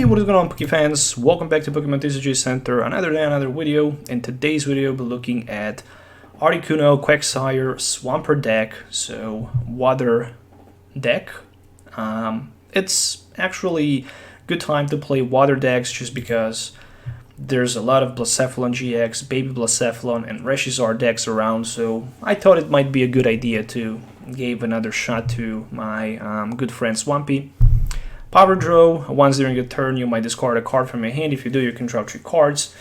Hey, what is going on, Poke fans? Welcome back to Pokemon TCG Center. Another day, another video. In today's video, we'll be looking at Articuno, Quagsire, Swampert deck. So, water deck. It's actually good time to play water decks just because there's a lot of Blacephalon GX, Baby Blacephalon, and Reshizar decks around. So, I thought it might be a good idea to give another shot to my good friend Swampy. Power draw, once during a turn you might discard a card from your hand. If you do, you can draw 3 cards.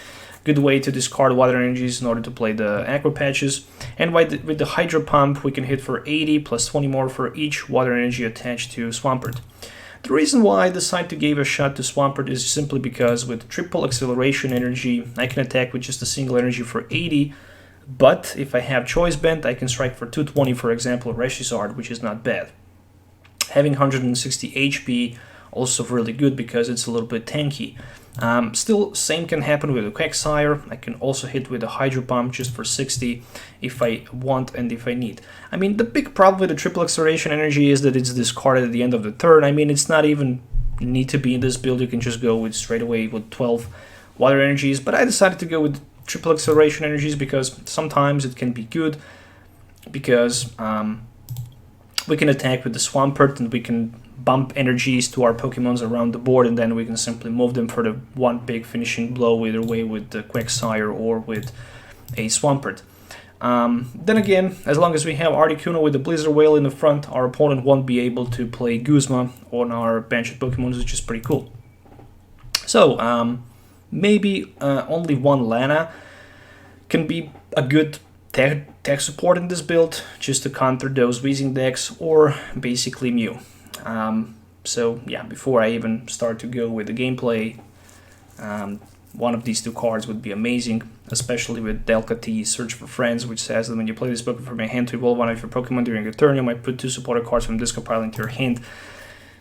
Good way to discard water energies in order to play the Aqua Patches. And with the Hydro Pump, we can hit for 80 plus 20 more for each water energy attached to Swampert. The reason why I decided to give a shot to Swampert is simply because with triple acceleration energy, I can attack with just a single energy for 80. But if I have Choice Band, I can strike for 220, for example, Reshizard, which is not bad. Having 160 HP, also really good because it's a little bit tanky. Still, same can happen with a Quagsire. I can also hit with a Hydro Pump just for 60 if I want and if I need. I mean, the big problem with the triple acceleration energy is that it's discarded at the end of the turn. I mean, it's not even need to be in this build. You can just go with straight away with 12 water energies. But I decided to go with triple acceleration energies because sometimes it can be good because we can attack with the Swampert and we can bump energies to our Pokemons around the board, and then we can simply move them for the one big finishing blow, either way with the Quagsire or with a Swampert. Then again, as long as we have Articuno with the Blizzard Whale in the front, our opponent won't be able to play Guzma on our bench of Pokemon, which is pretty cool. So, maybe only one Lana can be a good tech support in this build, just to counter those Weezing decks, or basically Mew. So yeah, before I even start to go with the gameplay, one of these 2 cards would be amazing, especially with Delcatty Search for Friends, which says that when you play this Pokemon from your hand to evolve one of your Pokemon during a turn, you might put 2 supporter cards from this pile into your hand.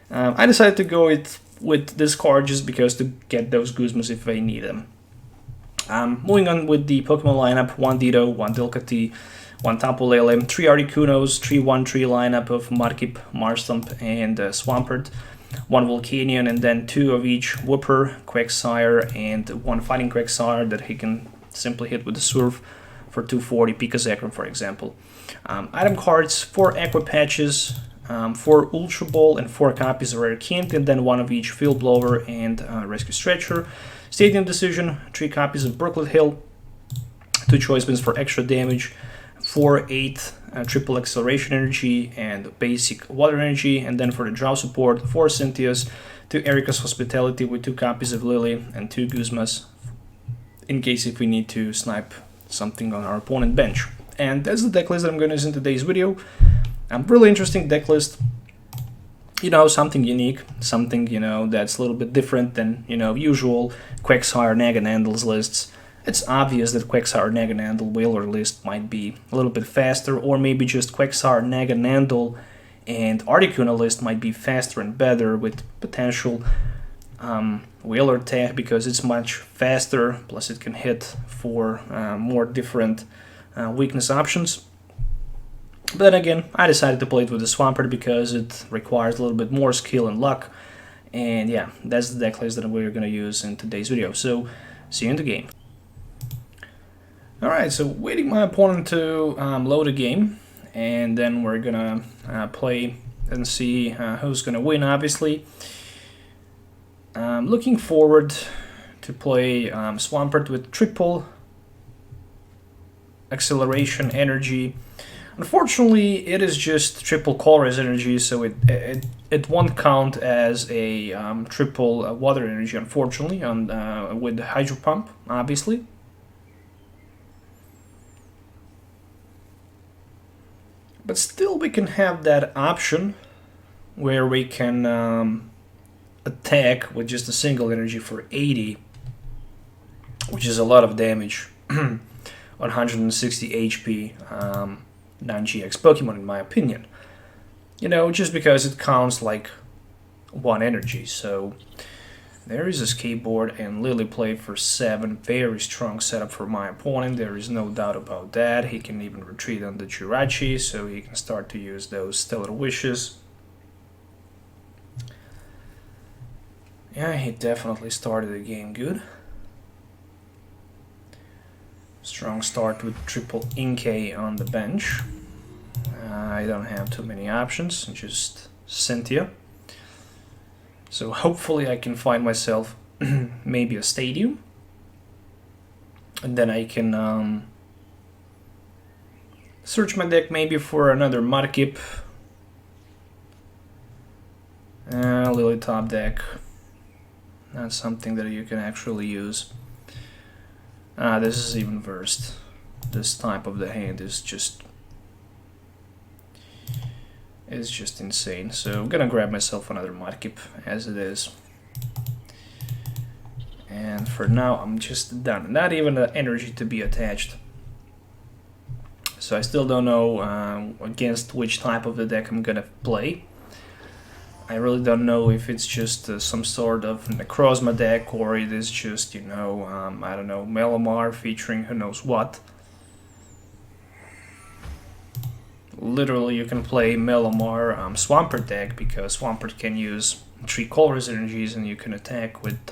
I decided to go with this card just because to get those Guzmas if I need them. Moving on with the Pokemon lineup: 1 Ditto, 1 Delcatty, 1 Tapu Lele, 3 Articunos, 3-1-3 lineup of Mudkip, Marshtomp, and Swampert, 1 Volcanion, and then 2 of each Whooper, Quagsire, and 1 Fighting Quagsire that he can simply hit with the Surf for 240, Pikazacrum, for example. Item cards: 4 Aqua Patches, 4 Ultra Ball, and 4 copies of Rare Candy, and then 1 of each Field Blower and Rescue Stretcher. Stadium Decision: 3 copies of Brooklet Hill, 2 Choice Bands for extra damage, 4-8 triple acceleration energy and basic water energy, and then for the draw support, 4 Cynthias, 2 Erika's Hospitality with 2 copies of Lily and 2 Guzmas in case if we need to snipe something on our opponent bench. And that's the deck list that I'm going to use in today's video. Really interesting deck list. You know, something unique, something, you know, that's a little bit different than, you know, usual Quagsire, Naganandles lists. It's obvious that Quagsire, Naganandle, Whaler list might be a little bit faster, or maybe just Quagsire, Naganandle, and Articuno list might be faster and better with potential Whaler tech because it's much faster, plus it can hit for more different weakness options. But then again, I decided to play it with the Swampert because it requires a little bit more skill and luck. And yeah, that's the deck list that we're going to use in today's video. So, see you in the game. Alright, so waiting my opponent to load a game, and then we're gonna play and see who's gonna win, obviously. Looking forward to play Swampert with triple acceleration energy. Unfortunately, it is just triple Colress energy, so it won't count as a triple water energy, unfortunately, with the Hydro Pump, obviously. But still, we can have that option where we can attack with just a single energy for 80, which is a lot of damage, 160 HP, non-GX Pokemon in my opinion. You know, just because it counts like 1 energy, so there is a skateboard and Lily played for 7. Very strong setup for my opponent. There is no doubt about that. He can even retreat on the Jirachi, so he can start to use those Stellar Wishes. Yeah, he definitely started the game good. Strong start with triple Inkay on the bench. I don't have too many options, just Cynthia. So hopefully I can find myself maybe a stadium. And then I can search my deck maybe for another Mudkip. Lily top deck. That's something that you can actually use. This is even worse. This type of the hand is just insane. So I'm gonna grab myself another Mudkip as it is. And for now I'm just done. Not even the energy to be attached. So I still don't know against which type of the deck I'm gonna play. I really don't know if it's just some sort of Necrozma deck or it is just, you know, I don't know, Melamar featuring who knows what. Literally you can play Melamar Swampert deck because Swampert can use 3 colorless energies and you can attack with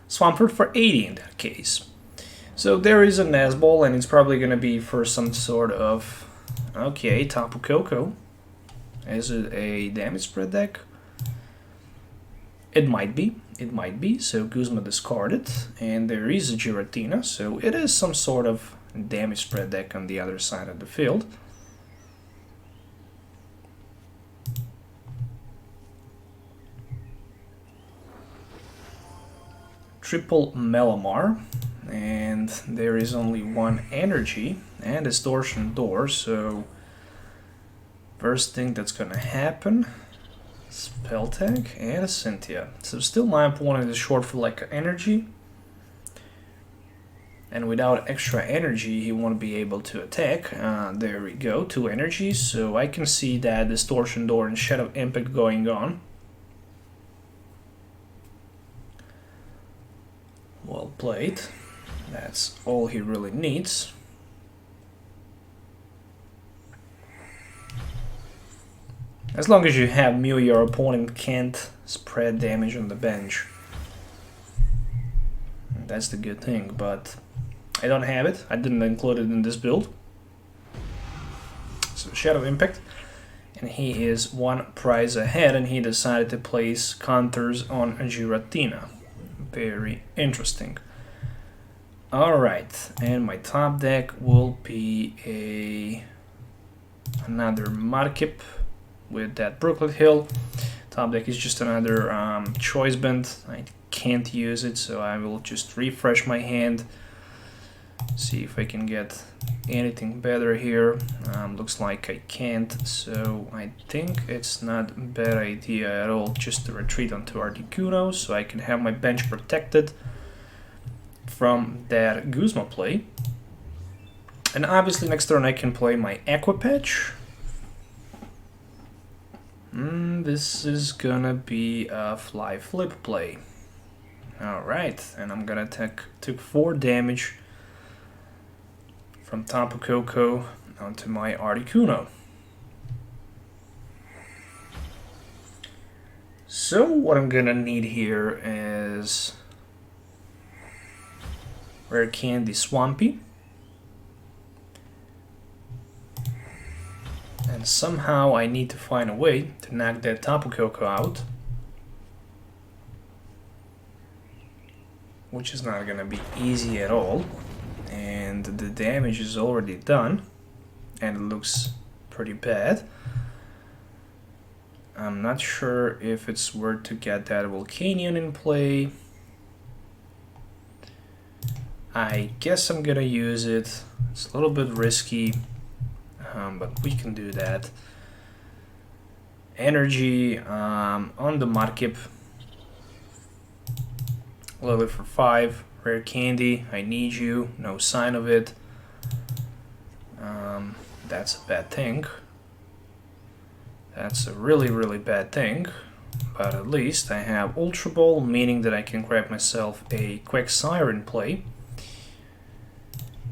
Swampert for 80 in that case. So there is a Nazball and it's probably going to be for some sort of... Okay, Tapu Koko. Is it a damage spread deck? It might be. It might be. So Guzma discarded. And there is a Giratina. So it is some sort of damage spread deck on the other side of the field. Triple Melamar. And there is only one energy and Distortion Door. So first thing that's gonna happen, Spell Tag and a Cynthia. So still my opponent is short for like energy. And without extra energy, he won't be able to attack. There we go, 2 energies. So I can see that Distortion Door and Shadow Impact going on. Well played. That's all he really needs. As long as you have Mew, your opponent can't spread damage on the bench. That's the good thing, but I don't have it. I didn't include it in this build. So Shadow Impact. And he is 1 prize ahead and he decided to place counters on Giratina. Very interesting. Alright, and my top deck will be another Mudkip with that Brooklet Hill. Top deck is just another Choice Band. I can't use it, so I will just refresh my hand. See if I can get anything better here. Looks like I can't, so I think it's not a bad idea at all just to retreat onto Articuno so I can have my bench protected from that Guzma play. And obviously next turn I can play my Aqua Patch. This is gonna be a Fly Flip play. Alright, and I'm gonna take 4 damage from Tapu Koko onto my Articuno. So what I'm gonna need here is Rare Candy Swampy. And somehow I need to find a way to knock that Tapu Koko out. Which is not gonna be easy at all. And the damage is already done. And it looks pretty bad. I'm not sure if it's worth to get that Volcanion in play. I guess I'm gonna use it. It's a little bit risky, but we can do that. Energy on the Mudkip. Lily for 5. Rare Candy, I need you. No sign of it. That's a bad thing. That's a really bad thing. But at least I have Ultra Ball, meaning that I can grab myself a Quagsire in play.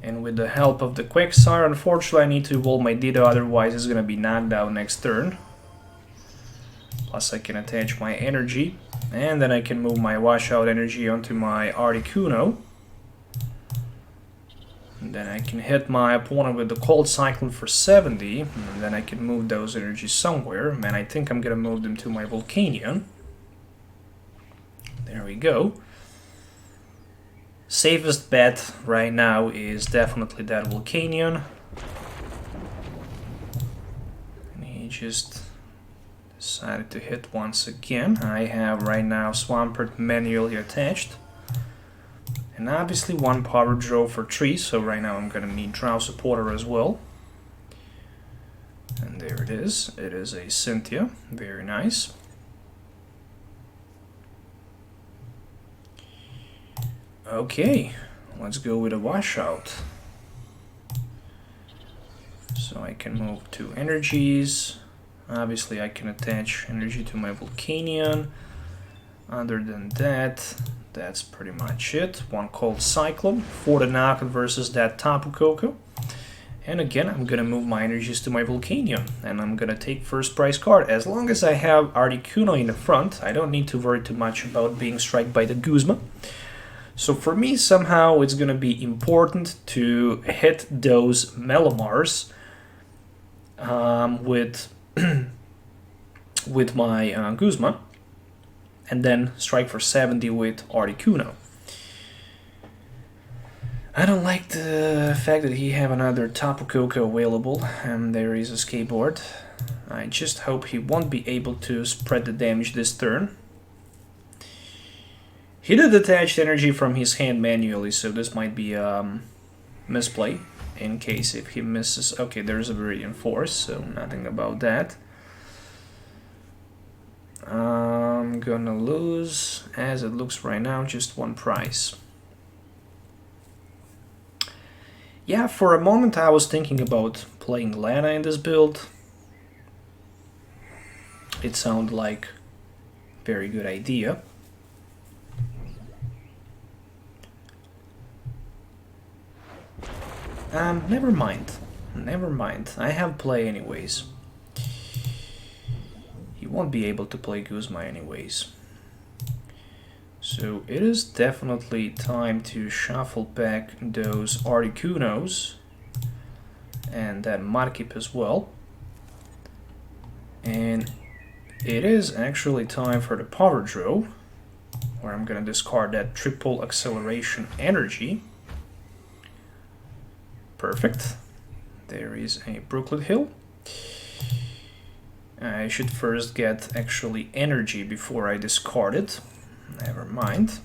And with the help of the Quagsire, unfortunately I need to evolve my Ditto, otherwise it's gonna be knocked out next turn. Plus I can attach my energy, and then I can move my washout energy onto my Articuno. And then I can hit my opponent with the Cold Cyclone for 70, and then I can move those energies somewhere, and I think I'm gonna move them to my Volcanion. There we go. Safest bet right now is definitely that Volcanion. And he just decided to hit once again. I have right now Swampert manually attached. And obviously one power draw for 3, so right now I'm gonna need Drow Supporter as well. And there it is. It is a Cynthia. Very nice. Okay, let's go with a washout. So I can move 2 energies. Obviously I can attach energy to my Volcanion. Other than that, that's pretty much it. One Cold Cyclone for the knockout versus that Tapu Koko. And again, I'm gonna move my energies to my Volcanion, and I'm gonna take first prize card. As long as I have Articuno in the front, I don't need to worry too much about being struck by the Guzma. So for me, somehow it's gonna be important to hit those Melamars with with my Guzma, and then strike for 70 with Articuno. I don't like the fact that he have another Tapu Koko available, and there is a skateboard. I just hope he won't be able to spread the damage this turn. He did detach energy from his hand manually, so this might be a misplay in case if he misses. Okay, there's a Viridian Force, so nothing about that. I'm gonna lose, as it looks right now, just 1 prize. Yeah, for a moment I was thinking about playing Lana in this build. It sounded like a very good idea. Never mind. Never mind. I have play anyways. He won't be able to play Guzma anyways. So it is definitely time to shuffle back those Articunos and that Mudkip as well. And it is actually time for the power draw, where I'm gonna discard that triple acceleration energy. Perfect. There is a Brooklet Hill. I should first get actually energy before I discard it. Never mind.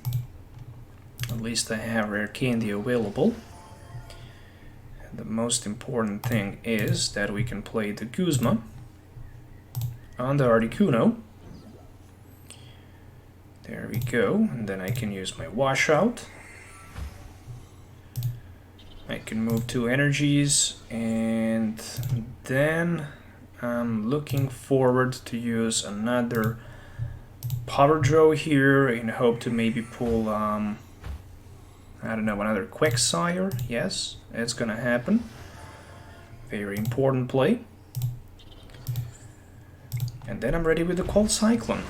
At least I have rare candy available. And the most important thing is that we can play the Guzma on the Articuno. There we go. And then I can use my washout. I can move 2 energies, and then I'm looking forward to use another power draw here in hope to maybe pull, I don't know, another Quagsire. Yes, it's gonna happen. Very important play. And then I'm ready with the Cold Cyclone.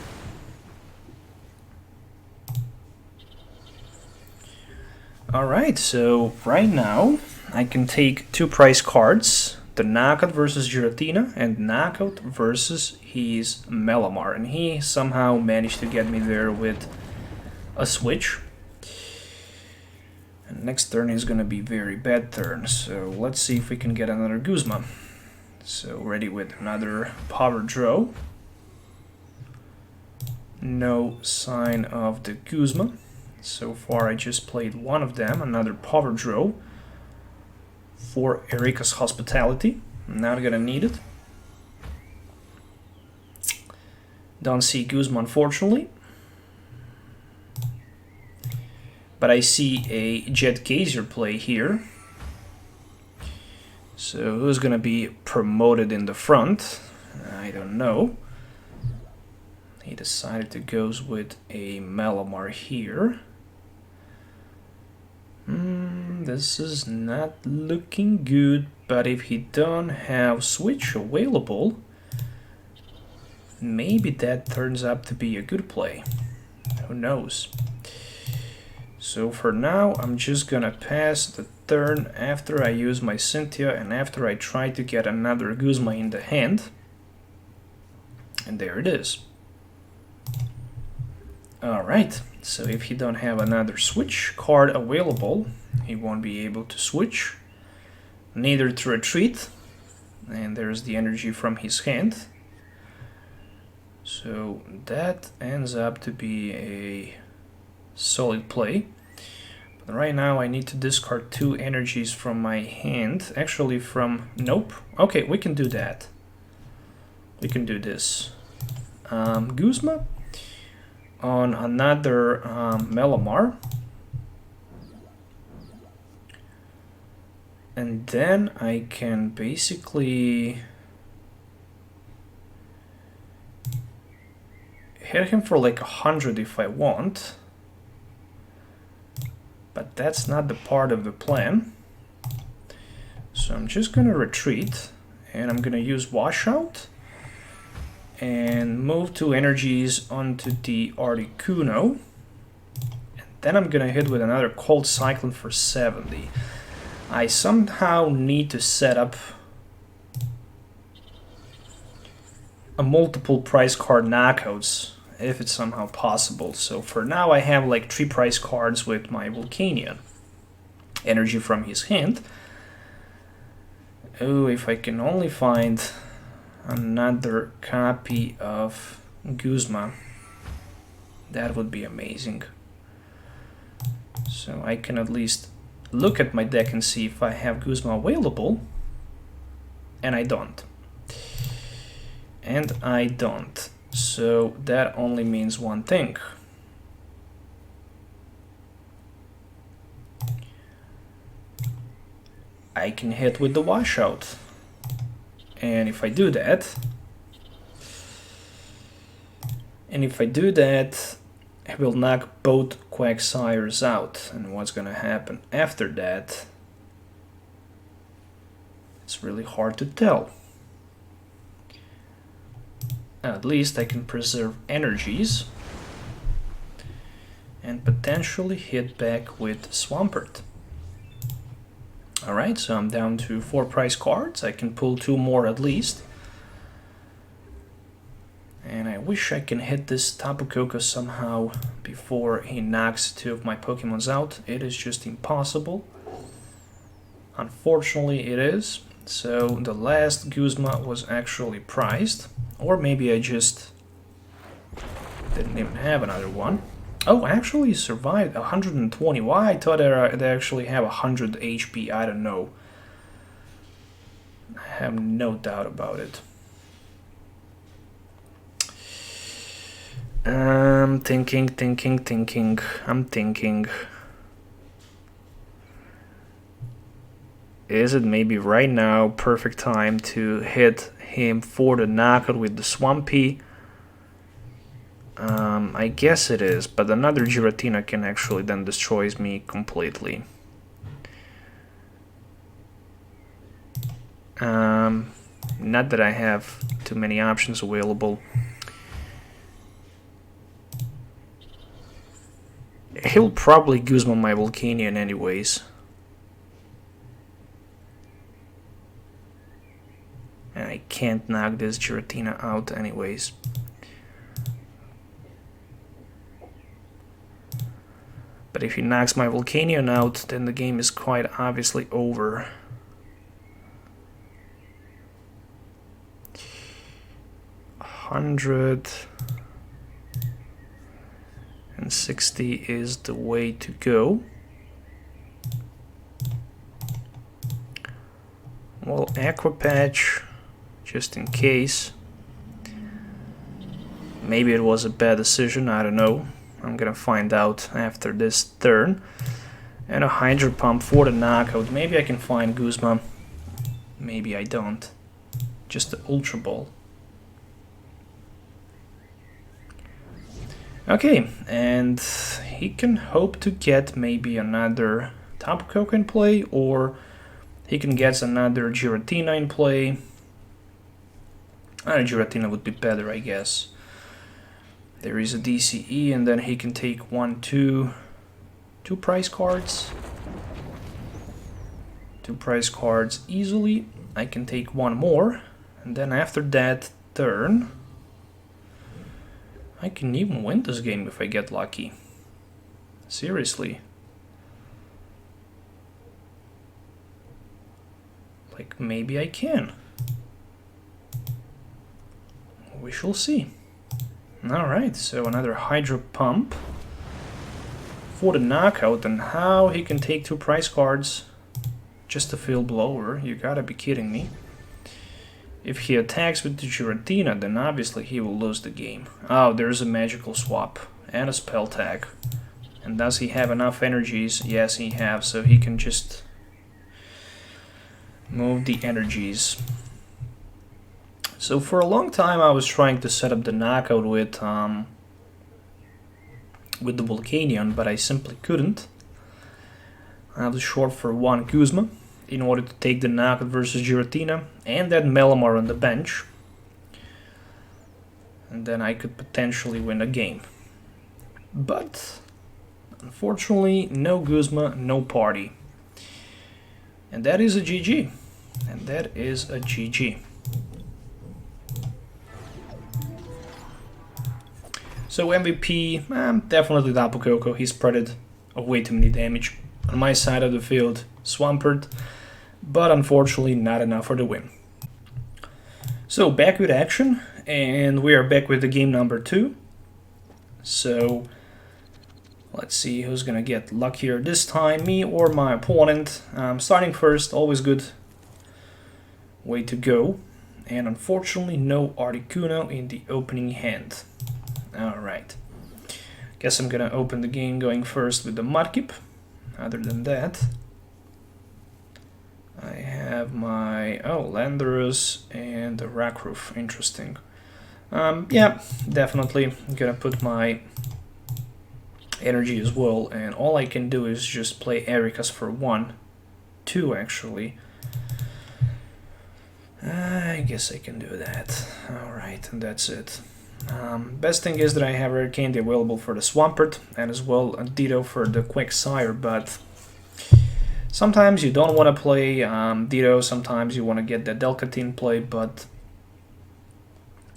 Alright, so right now I can take 2 prize cards, the knockout versus Giratina and knockout versus his Melamar, and he somehow managed to get me there with a switch. And next turn is gonna be very bad turn, so let's see if we can get another Guzma. So ready with another power draw. No sign of the Guzma. So far I just played one of them, another power draw for Erika's Hospitality. I'm not gonna need it. Don't see Guzma, unfortunately. But I see a Jet Gazer play here. So who's gonna be promoted in the front? I don't know. He decided to go with a Melamar here. This is not looking good, but if he don't have switch available, maybe that turns out to be a good play. Who knows? So for now, I'm just gonna pass the turn after I use my Cynthia and after I try to get another Guzma in the hand. And there it is. Alright, so if he don't have another switch card available, he won't be able to switch, neither to retreat, and there's the energy from his hand. So that ends up to be a solid play. But right now I need to discard 2 energies from my hand, actually from, nope, okay, we can do that. We can do this. Guzma on another Melamar, and then I can basically hit him for like 100 if I want, but that's not the part of the plan. So I'm just gonna retreat and I'm gonna use Washout and move 2 energies onto the Articuno, and then I'm gonna hit with another Cold Cyclone for 70. I somehow need to set up a multiple price card knockouts if it's somehow possible. So for now I have like 3 price cards with my Volcanion. Energy from his hand. Oh, if I can only find another copy of Guzma, that would be amazing. So I can at least look at my deck and see if I have Guzma available, and I don't. And I don't. So that only means one thing. I can hit with the Washout. And if I do that, it will knock both Quagsires out. And what's gonna happen after that, it's really hard to tell. At least I can preserve energies and potentially hit back with Swampert. Alright, so I'm down to 4 price cards. I can pull 2 more at least. And I wish I can hit this Tapu Koko somehow before he knocks 2 of my Pokemons out. It is just impossible. Unfortunately it is. So the last Guzma was actually prized. Or maybe I just didn't even have another one. Oh, actually he survived 120. Why? I thought they actually have 100 HP. I don't know. I have no doubt about it. I'm thinking. Is it maybe right now perfect time to hit him for the knockout with the Swampy? I guess it is, but another Giratina can actually then destroy me completely. Not that I have too many options available. He'll probably Guzma my Volcanion anyways. And I can't knock this Giratina out anyways. But if he knocks my Volcanion out, then the game is quite obviously over. $160 is the way to go. Well, Aqua Patch, just in case. Maybe it was a bad decision, I don't know. I'm gonna find out after this turn. And a Hydro Pump for the knockout. Maybe I can find Guzma. Maybe I don't. Just the Ultra Ball. Okay, and he can hope to get maybe another Tapu Koko in play, or he can get another Giratina in play. Giratina would be better, I guess. There is a DCE, and then he can take two prize cards. 2 prize cards easily. I can take 1 more, and then after that turn, I can even win this game if I get lucky. Seriously. Like, maybe I can. We shall see. Alright, so another Hydro Pump for the knockout, and how he can take 2 prize cards just to fill blower. You gotta be kidding me. If he attacks with the Giratina, then obviously he will lose the game. Oh, there's a magical swap and a spell tag. And does he have enough energies? Yes, he has, so he can just move the energies. So for a long time I was trying to set up the knockout with the Volcanion, but I simply couldn't. I was short for 1 Guzma in order to take the knockout versus Giratina and that Melamar on the bench. And then I could potentially win a game. But unfortunately, no Guzma, no party. And that is a GG. And that is a GG. So MVP, definitely Tapu Koko. He spreaded way too many damage. On my side of the field, Swampert, but unfortunately not enough for the win. So back with action, and we are back with the game number 2. So let's see who's gonna get luckier this time, me or my opponent. Starting first, always good way to go. And unfortunately no Articuno in the opening hand. Alright, guess I'm gonna open the game going first with the Mudkip. Other than that, I have my, Landorus and the Rackroof. Interesting. Yeah, definitely I'm gonna put my energy as well, and all I can do is just play Erika's for 2 actually. I guess I can do that. Alright, and that's it. Best thing is that I have Rare Candy available for the Swampert, and as well a Ditto for the Quagsire, but sometimes you don't want to play Ditto, sometimes you want to get the Delcatine play, but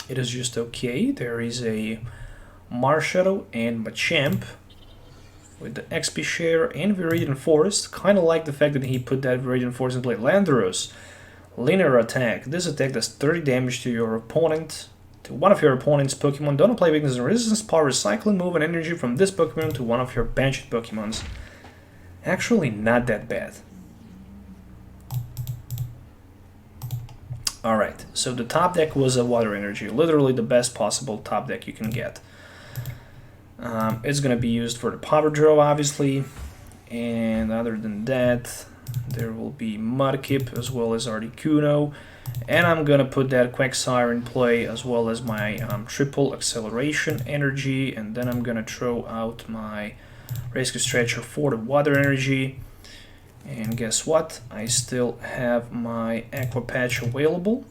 it is just okay. There is a Marshadow and Machamp with the XP share and Viridian Forest. Kind of like the fact that he put that Viridian Forest in play. Landorus, linear attack. This attack does 30 damage to your opponent. To one of your opponent's Pokemon. Don't apply weakness and resistance. Power recycling, move and energy from this Pokemon to one of your benched Pokemons. Actually, not that bad. Alright, so the top deck was a Water Energy. Literally the best possible top deck you can get. It's going to be used for the Power Draw, obviously. And other than that, there will be Mudkip as well as Articuno. And I'm gonna put that Quagsire in play as well as my triple acceleration energy, and then I'm gonna throw out my Rescue Stretcher for the water energy. And guess what? I still have my Aqua Patch available.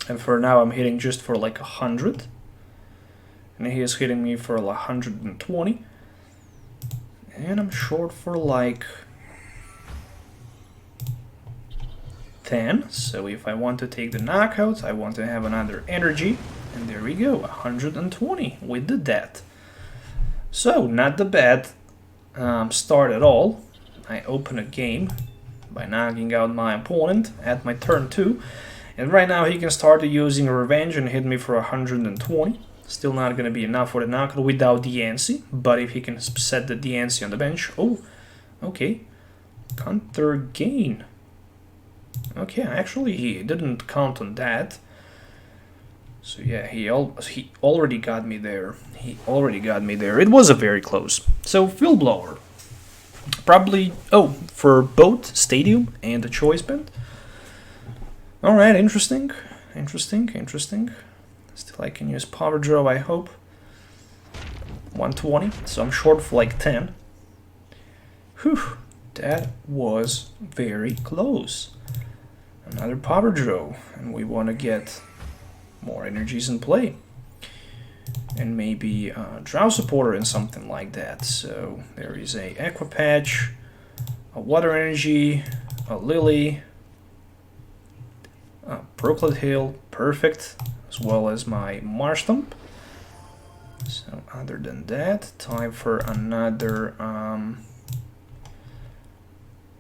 And for now I'm hitting just for like 100. And he is hitting me for like 120. And I'm short for like 10, so if I want to take the knockout, I want to have another energy, and there we go, 120, we did that. So, not the bad start at all. I open a game by knocking out my opponent at my turn 2, and right now he can start using Revenge and hit me for 120. Still not going to be enough for the knockout without DNC, but if he can set the DNC on the bench, oh, okay, counter gain. Okay, actually he didn't count on that. So yeah, he already got me there. He already got me there. It was a very close. So Field Blower. Probably, for both Stadium and the Choice Band. Alright, interesting. Interesting. Still I can use Power Draw, I hope. 120, so I'm short for like 10. Whew, that was very close. another power draw, and we want to get more energies in play. And maybe a Drow Supporter and something like that. So there is a Aqua Patch, a Water Energy, a Lily, a Brooklyn Hill, perfect, as well as my Marsh Stump. So other than that, time for another...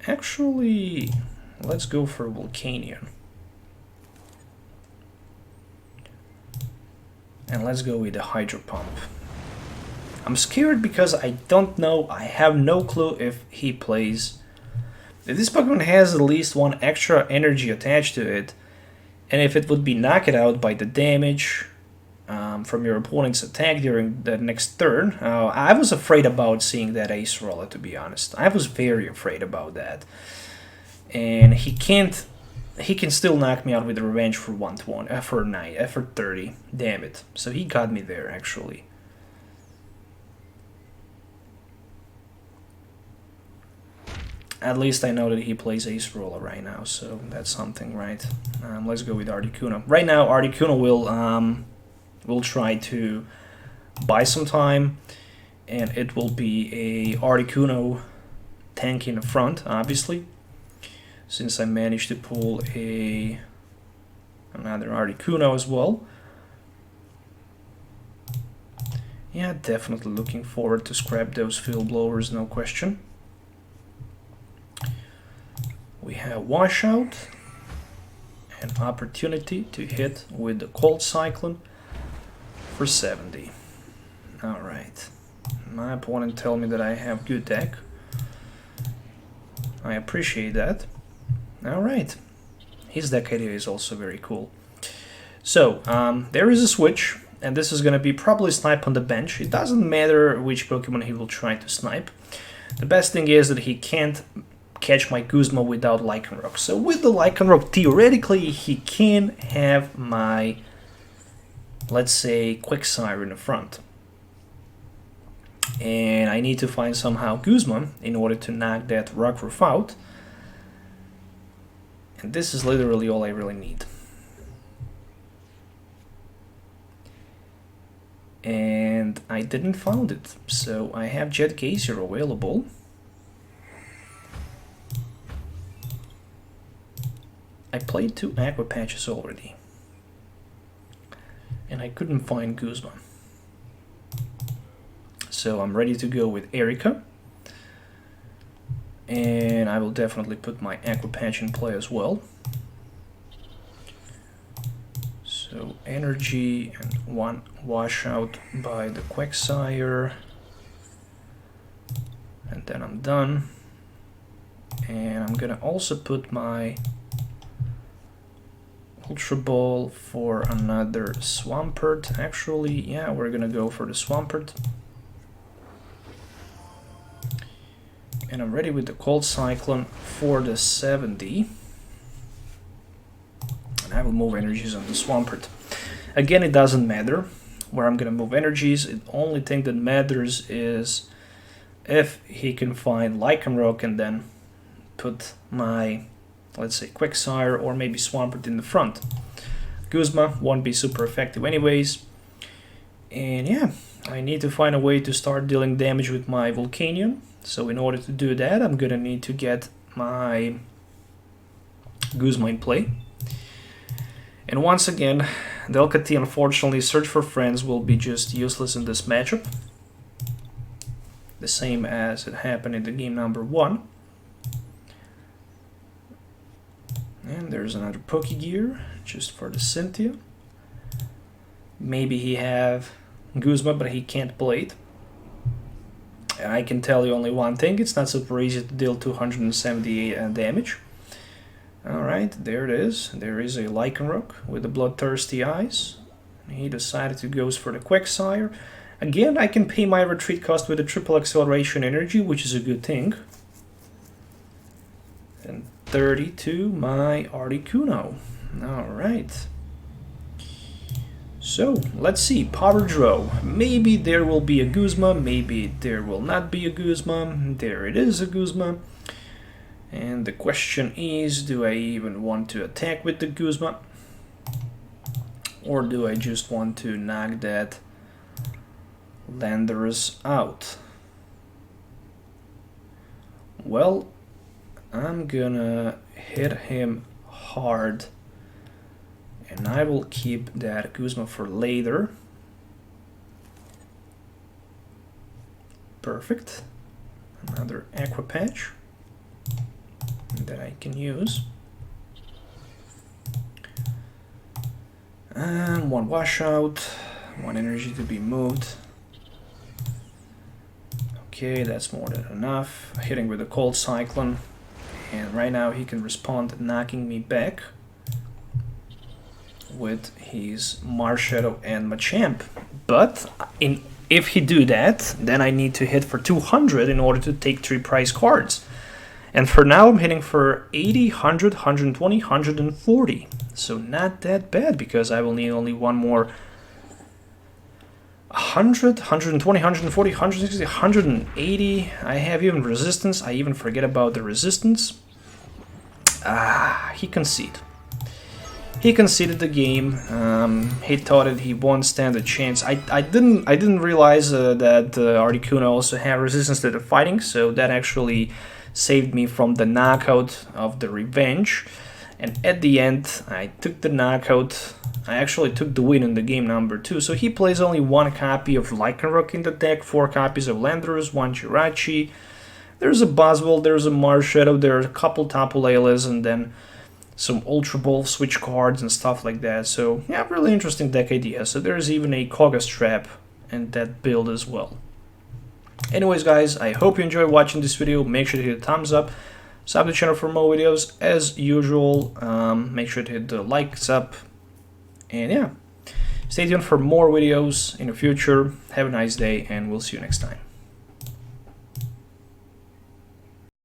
Actually, let's go for Volcanion. And let's go with the Hydro Pump. I'm scared because I don't know, I have no clue if he plays... If this Pokemon has at least one extra energy attached to it, and if it would be knocked out by the damage from your opponent's attack during the next turn. I was afraid about seeing that Ace Roller, to be honest. I was very afraid about that. And he can still knock me out with Revenge for 120, for 30. Damn it. So he got me there, actually. At least I know that he plays Ace Roller right now, so that's something, right? Let's go with Articuno. Right now, Articuno will try to buy some time, and it will be a Articuno tank in the front, obviously, since I managed to pull another Articuno as well. Yeah, definitely looking forward to scrap those field blowers, no question. We have Washout, an opportunity to hit with the Cold Cyclone for 70. Alright. My opponent told me that I have good deck. I appreciate that. Alright. His deck idea is also very cool. So, there is a switch, and this is going to be probably snipe on the bench. It doesn't matter which Pokemon he will try to snipe. The best thing is that he can't catch my Guzma without Lycanroc. So with the Lycanroc, theoretically, he can have my, let's say, Quagsire in the front. And I need to find somehow Guzma in order to knock that Rockruff out. And this is literally all I really need. And I didn't find it. So I have Jet Gazer available. I played 2 Aqua Patches already, and I couldn't find Guzma. So I'm ready to go with Erika, and I will definitely put my Aqua Patch in play as well. So energy and 1 Washout by the Quagsire, and then I'm done. And I'm gonna also put my Ultra Ball for another Swampert. Actually, yeah, we're gonna go for the Swampert. And I'm ready with the Cold Cyclone for the 70. And I will move energies on the Swampert. Again, it doesn't matter where I'm gonna move energies. The only thing that matters is if he can find Lycanroc and then put my, let's say, Quagsire or maybe Swampert in the front. Guzma won't be super effective anyways. And yeah, I need to find a way to start dealing damage with my Volcanion. So in order to do that, I'm gonna need to get my Guzma in play. And once again, Delcatty, unfortunately, Search for Friends will be just useless in this matchup. The same as it happened in the game number 1. And there's another Pokegear, just for the Cynthia. Maybe he have Guzma, but he can't play it. And I can tell you only one thing, it's not super easy to deal 278 damage. Alright, there it is. There is a Lycanroc with the bloodthirsty eyes. He decided to go for the Quagsire. Again, I can pay my retreat cost with a triple acceleration energy, which is a good thing. And 32, my Articuno. Alright. So, let's see. Power Draw. Maybe there will be a Guzma, maybe there will not be a Guzma. There it is, a Guzma. And the question is, do I even want to attack with the Guzma? Or do I just want to knock that Landorus out? Well, I'm gonna hit him hard, and I will keep that Guzma for later. Perfect. Another Aqua Patch that I can use. And one washout, one energy to be moved. Okay, that's more than enough. Hitting with a Cold Cyclone, and right now he can respond knocking me back with his Marshadow and Machamp. But if he do that, then I need to hit for 200 in order to take 3 prize cards. And for now I'm hitting for 80, 100, 120, 140. So not that bad, because I will need only one more 100, 120, 140, 160, 180. I have even resistance. I even forget about the resistance. He conceded. He conceded the game. He thought that he won't stand a chance. I didn't realize that Articuno also had resistance to the fighting, so that actually saved me from the knockout of the revenge. And at the end, I took the knockout. I actually took the win in the game number 2. So he plays only 1 copy of Lycanroc in the deck, 4 copies of Landorus, 1 Jirachi. There's a Boswell, there's a Marshadow, there are a couple Tapu Leles, and then some Ultra Ball switch cards and stuff like that. So yeah, really interesting deck idea. So there's even a Koga's Trap in that build as well. Anyways guys, I hope you enjoyed watching this video. Make sure to hit the thumbs up, sub to the channel for more videos as usual. Make sure to hit the likes up, and yeah, stay tuned for more videos in the future. Have a nice day, and we'll see you next time.